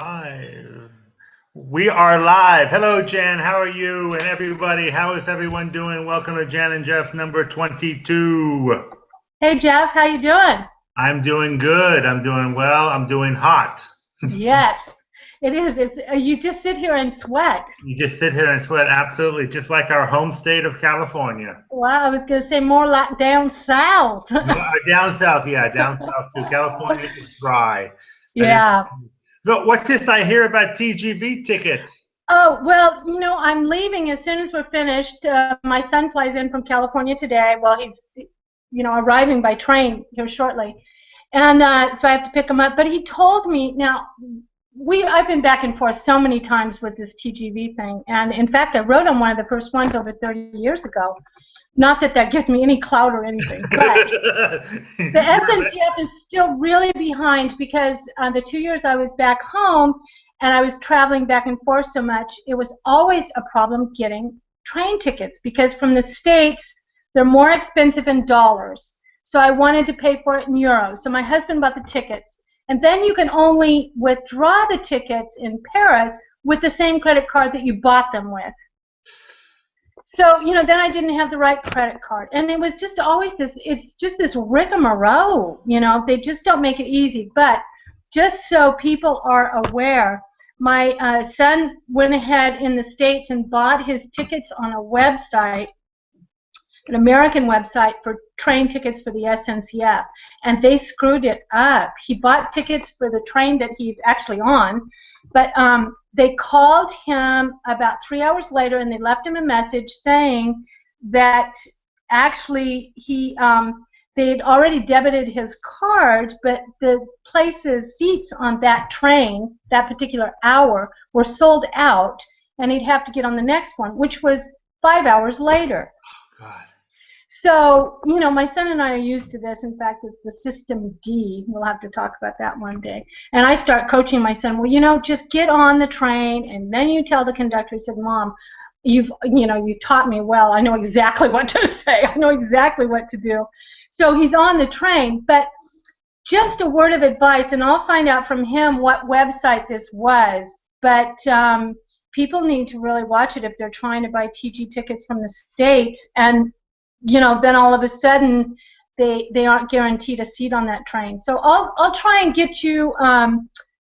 Live. We are live. Hello, Jen. How are you? And everybody, how is everyone doing? Welcome to Jen and Jeff number 22. Hey Jeff, how you doing? I'm doing good. I'm doing well. I'm doing hot. Yes, it is. It's you just sit here and sweat. You just sit here and sweat. Absolutely. Just like our home state of California. Well, I was gonna say more like down south. Down south, yeah, down south too. California is dry. And Yeah. so what's this I hear about TGV tickets? Oh, well, I'm leaving as soon as we're finished. My son flies in from California today. Well, he's, arriving by train here shortly. And so I have to pick him up. But he told me, now, I've been back and forth so many times with this TGV thing. And in fact, I wrote on one of the first ones over 30 years ago. Not that that gives me any clout or anything, but the SNCF is still really behind because the 2 years I was back home and I was traveling back and forth so much, it was always a problem getting train tickets because from the States, they're more expensive in dollars. So I wanted to pay for it in euros. So my husband bought the tickets. And then you can only withdraw the tickets in Paris with the same credit card that you bought them with. So, then I didn't have the right credit card. And it was just always it's just this rigmarole, they just don't make it easy. But just so people are aware, my son went ahead in the States and bought his tickets on a website, an American website for train tickets for the SNCF, and they screwed it up. He bought tickets for the train that he's actually on, but they called him about 3 hours later and they left him a message saying that actually they had already debited his card, but the seats on that train, that particular hour, were sold out, and he'd have to get on the next one, which was 5 hours later. Oh, God. So, my son and I are used to this. In fact, it's the System D. We'll have to talk about that one day. And I start coaching my son, well, just get on the train, and then you tell the conductor, he said, Mom, you taught me well. I know exactly what to say. I know exactly what to do. So he's on the train, but just a word of advice, and I'll find out from him what website this was, but people need to really watch it if they're trying to buy TG tickets from the States, and then all of a sudden they aren't guaranteed a seat on that train. So I'll try and get you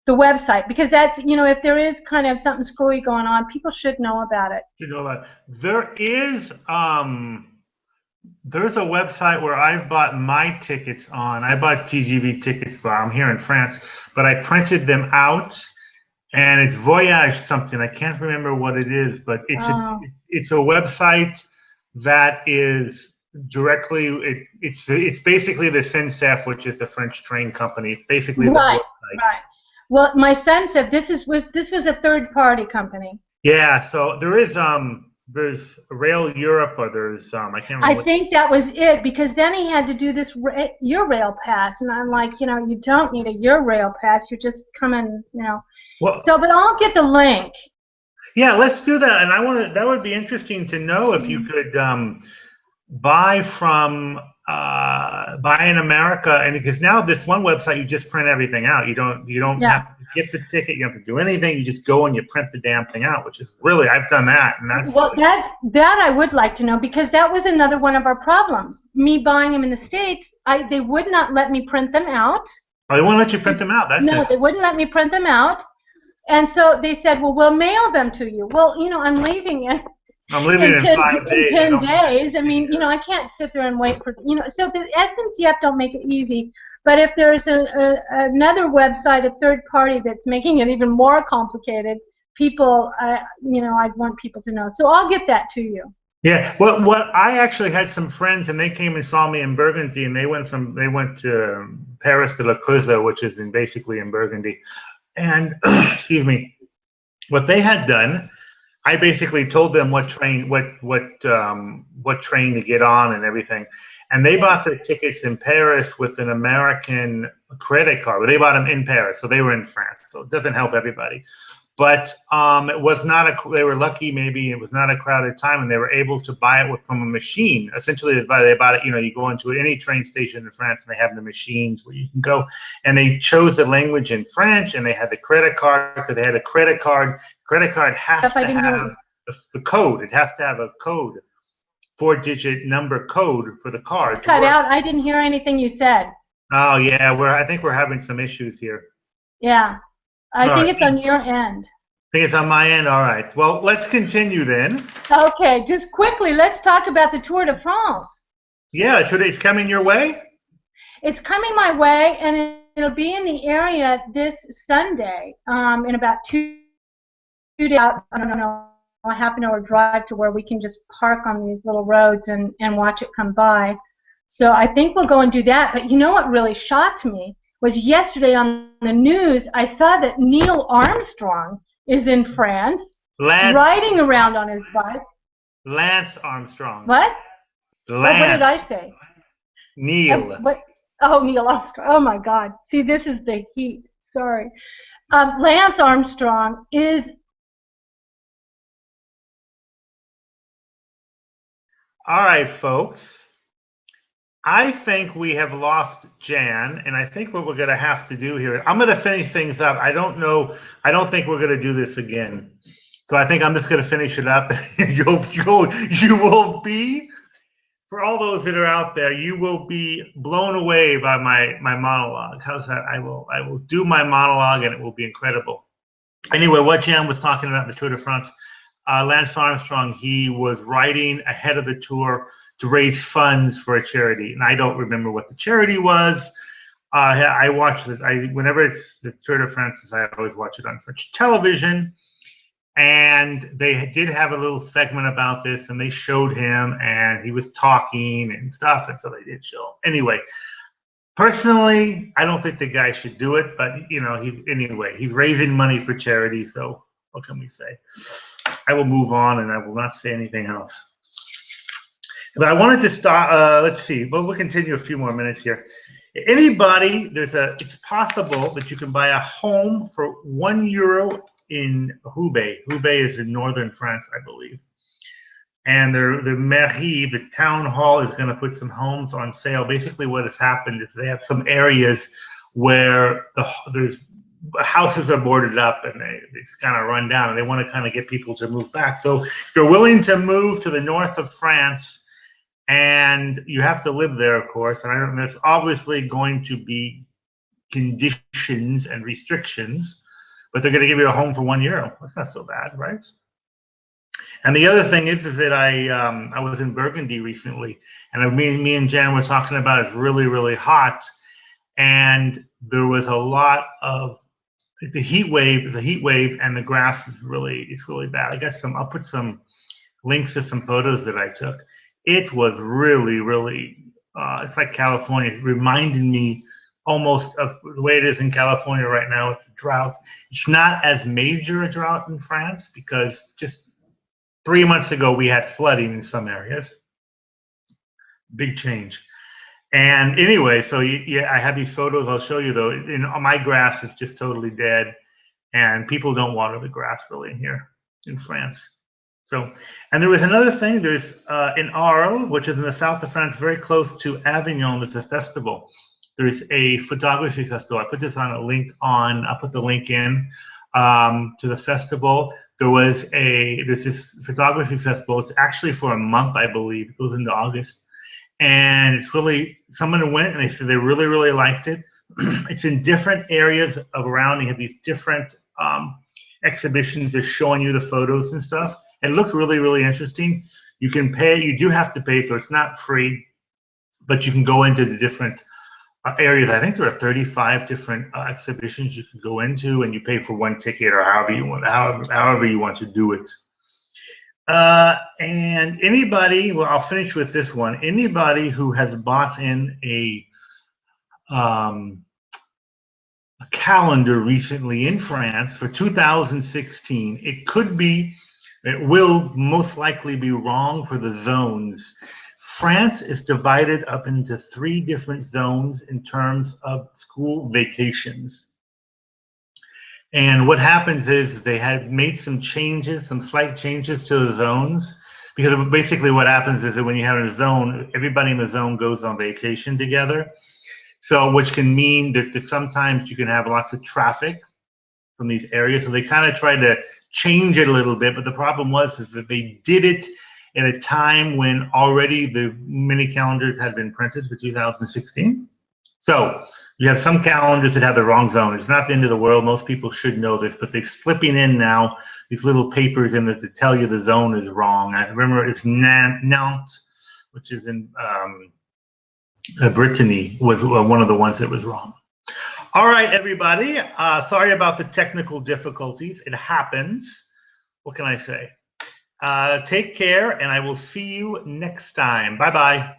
the website, because that's, if there is kind of something screwy going on, people should know about it. There's a website where I've bought my tickets on. I bought TGV tickets, but I'm here in France, but I printed them out, and it's Voyage something. I can't remember what it is, but it's a website that is directly, it's basically the SNCF, which is the French train company. It's basically the website. Right. Well, my son said this was a third-party company. Yeah, so there's Rail Europe, or there's I can't remember. I think that was it, because then he had to do this Eurail pass, and I'm like, you don't need a Eurail pass. You're just coming, Well, so, but I'll get the link. Yeah, let's do that. And that would be interesting to know if you could buy in America, and because now this one website, you just print everything out. You don't have to get the ticket. You don't have to do anything. You just go and you print the damn thing out, which is really, I've done that, and that's well, that I would like to know, because that was another one of our problems. Me buying them in the States, they would not let me print them out. Oh, they won't let you print them out. No, they wouldn't let me print them out. And so they said, well, we'll mail them to you. Well, I'm leaving in 10 days. I mean, I can't sit there and wait for, so the SNCF don't make it easy. But if there's another website, a third party, that's making it even more complicated, people, I'd want people to know. So I'll get that to you. Yeah, what I actually had some friends, and they came and saw me in Burgundy, and they went to Paris to La Creuse, which is basically in Burgundy. And excuse me, what they had done, I basically told them what train to get on and everything, and they bought their tickets in Paris with an American credit card. But they bought them in Paris, so they were in France. So it doesn't help everybody. But it was not they were lucky, maybe it was not a crowded time, and they were able to buy it from a machine. Essentially, they bought it, you go into any train station in France, and they have the machines where you can go, and they chose the language in French, and they had the credit card, because they had a credit card. Credit card has to have the code. It has to have a code, 4-digit number code for the card. Cut out. I didn't hear anything you said. Oh, yeah, I think we're having some issues here. Yeah. I think it's on your end. I think it's on my end. All right. Well, let's continue then. Okay. Just quickly, let's talk about the Tour de France. Yeah, it's coming your way? It's coming my way, and it'll be in the area this Sunday in about 2 days. I don't know, a half an hour drive to where we can just park on these little roads and watch it come by. So I think we'll go and do that. But you know what really shocked me was yesterday on the news, I saw that Neil Armstrong is in France, riding around on his bike. Lance Armstrong. What? Lance. What did I say? Neil. Neil Armstrong. Oh, my God. See, this is the heat. Sorry. Lance Armstrong is... All right, folks. I think we have lost Jan, and I think what we're going to have to do here, I'm going to finish things up. I don't think we're going to do this again. So I think I'm just going to finish it up. You will be, for all those that are out there, you will be blown away by my monologue. How's that? I will do my monologue, and it will be incredible. Anyway, what Jan was talking about, the Tour de France, Lance Armstrong, he was riding ahead of the tour to raise funds for a charity, and I don't remember what the charity was. I watched it. Whenever it's the Tour de France, I always watch it on French television, and they did have a little segment about this, and they showed him, and he was talking and stuff, and so they did show. Anyway, personally, I don't think the guy should do it, but he's raising money for charity, so what can we say? I will move on, and I will not say anything else. But I wanted to start, let's see, but we'll continue a few more minutes here. Anybody, it's possible that you can buy a home for €1 in Roubaix. Roubaix is in northern France, I believe. And the mairie, the town hall, is going to put some homes on sale. Basically what has happened is they have some areas where there's houses are boarded up and it's kind of run down, and they want to kind of get people to move back. So if you're willing to move to the north of France, and you have to live there, of course, and there's obviously going to be conditions and restrictions, but they're going to give you a home for €1. That's not so bad, right? And the other thing is that I was in Burgundy recently, and me and Jan were talking about it's really, really hot, and there was a lot of it's a heat wave, and the grass is really bad. I'll put some links to some photos that I took. It was really, really, it's like California. It reminded me almost of the way it is in California right now. It's a drought. It's not as major a drought in France, because just 3 months ago we had flooding in some areas. Big change. And anyway, so I have these photos I'll show you, though. My grass is just totally dead, and people don't water the grass really in here in France. So, and there was another thing. There's in Arles, which is in the south of France, very close to Avignon, there's a festival. There's a photography festival. I put this on a link I'll put the link in to the festival. There's this photography festival. It's actually for a month, I believe. It goes into August. And it's really, someone went and they said they really, really liked it. It's in different areas around. You have these different exhibitions just showing you the photos and stuff. It looks really, really interesting. You can pay, you do have to pay, so it's not free, but you can go into the different areas. I think there are 35 different exhibitions you can go into, and you pay for one ticket or however you want to do it. And anybody, well, I'll finish with this one. Anybody who has bought in a calendar recently in France for 2016, it will most likely be wrong for the zones. France is divided up into 3 different zones in terms of school vacations. And what happens is they had made some changes, some slight changes to the zones, because basically what happens is that when you have a zone, everybody in the zone goes on vacation together. So, which can mean that sometimes you can have lots of traffic from these areas. So they kind of tried to change it a little bit, but the problem is that they did it at a time when already the mini calendars had been printed for 2016. So you have some calendars that have the wrong zone. It's not the end of the world. Most people should know this, but they're slipping in now these little papers in it to tell you the zone is wrong. I remember it's Nantes, which is in Brittany, was one of the ones that was wrong. All right, everybody. Sorry about the technical difficulties. It happens. What can I say? Take care, and I will see you next time. Bye-bye.